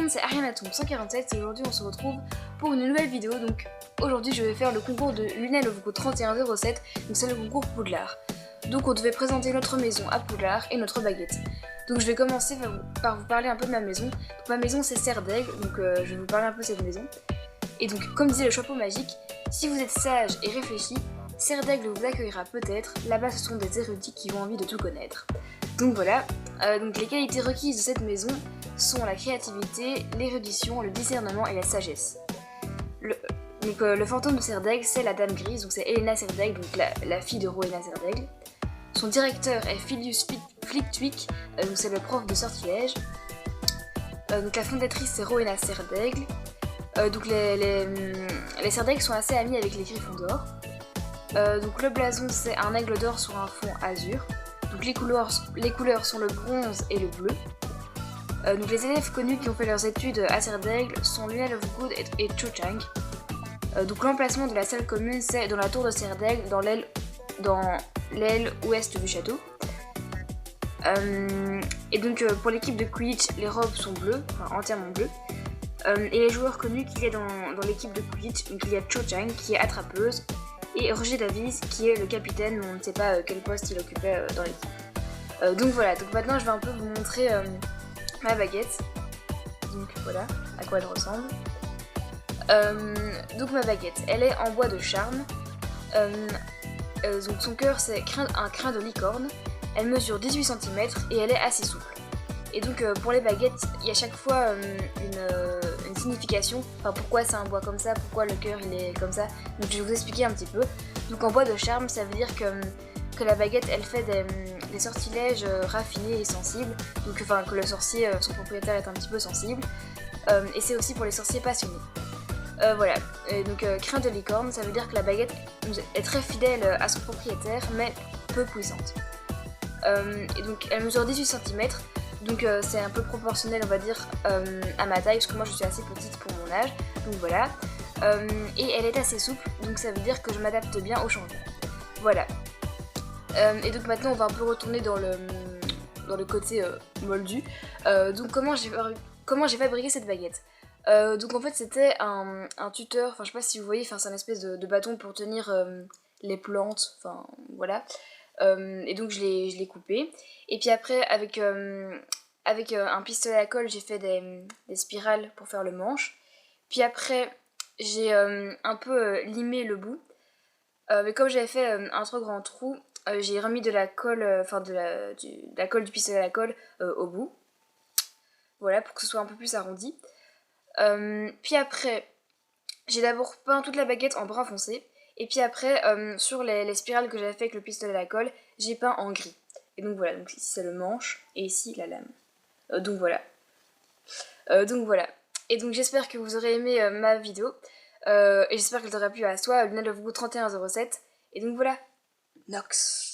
monde, c'est Arianatombe147 et aujourd'hui on se retrouve pour une nouvelle vidéo. Donc aujourd'hui je vais faire le concours de Lunel of Go 3107, donc c'est le concours Poudlard. Donc on devait présenter notre maison à Poudlard et notre baguette. Donc je vais commencer par vous parler un peu de ma maison. Donc, ma maison c'est Serre d'Aigle, donc je vais vous parler un peu de cette maison. Et donc comme disait le chapeau magique, si vous êtes sage et réfléchi, Serre d'Aigle vous accueillera peut-être, là-bas ce sont des érudits qui ont envie de tout connaître. Donc voilà, donc les qualités requises de cette maison sont la créativité, l'érudition, le discernement et la sagesse. Le fantôme de Serre d'Aigle, c'est la Dame Grise, donc c'est Elena Serre d'Aigle, donc la fille de Rowena Serre d'Aigle. Son directeur est Filius Flitwick, donc c'est le prof de sortilège. Donc la fondatrice c'est Rowena Serre d'Aigle. Donc les Serre d'Aigle sont assez amis avec les Griffons d'or. Donc le blason c'est un aigle d'or sur un fond azur. Donc les couleurs sont le bronze et le bleu. Donc les élèves connus qui ont fait leurs études à Serre d'Aigle sont Lunel of Good et Cho Chang. Donc l'emplacement de la salle commune c'est dans la tour de Serre d'Aigle, dans l'aile ouest du château. Et donc pour l'équipe de Quidditch, les robes sont bleues, enfin entièrement bleues. Et les joueurs connus qu'il y a dans l'équipe de Quidditch, donc il y a Cho Chang qui est attrapeuse et Roger Davis qui est le capitaine, mais on ne sait pas quel poste il occupait dans l'équipe. Donc voilà, donc maintenant je vais un peu vous montrer ma baguette. Donc voilà à quoi elle ressemble. Donc ma baguette, elle est en bois de charme. Donc son cœur c'est un crin de licorne. Elle mesure 18 cm et elle est assez souple. Et donc pour les baguettes, il y a chaque fois une signification. Enfin pourquoi c'est un bois comme ça, pourquoi le cœur il est comme ça. Donc je vais vous expliquer un petit peu. Donc en bois de charme, ça veut dire que la baguette elle fait des sortilèges raffinés et sensibles. Donc enfin que le sorcier, son propriétaire est un petit peu sensible. Et c'est aussi pour les sorciers passionnés. Voilà, et donc crin de licorne, ça veut dire que la baguette est très fidèle à son propriétaire, mais peu puissante. Et donc elle mesure 18 cm, donc c'est un peu proportionnel on va dire à ma taille, parce que moi je suis assez petite pour mon âge, donc voilà. Et elle est assez souple, donc ça veut dire que je m'adapte bien au changement. Voilà. Et donc maintenant on va un peu retourner dans le côté moldu. Donc comment j'ai fabriqué cette baguette. Donc en fait c'était un tuteur, enfin je sais pas si vous voyez, c'est un espèce de bâton pour tenir les plantes, enfin voilà. Et donc je l'ai coupé. Et puis après avec un pistolet à colle j'ai fait des spirales pour faire le manche. Puis après j'ai un peu limé le bout. Mais comme j'avais fait un trop grand trou, j'ai remis de la colle, de la colle du pistolet à la colle au bout. Voilà, pour que ce soit un peu plus arrondi. Puis après, j'ai d'abord peint toute la baguette en brun foncé. Et puis après, sur les spirales que j'avais fait avec le pistolet à la colle, j'ai peint en gris. Et donc voilà, donc ici c'est le manche et ici la lame. Donc voilà. Et donc j'espère que vous aurez aimé ma vidéo. Et j'espère qu'elle t'aura plu à toi, Lunel of Go 3107. Et donc voilà. Nox.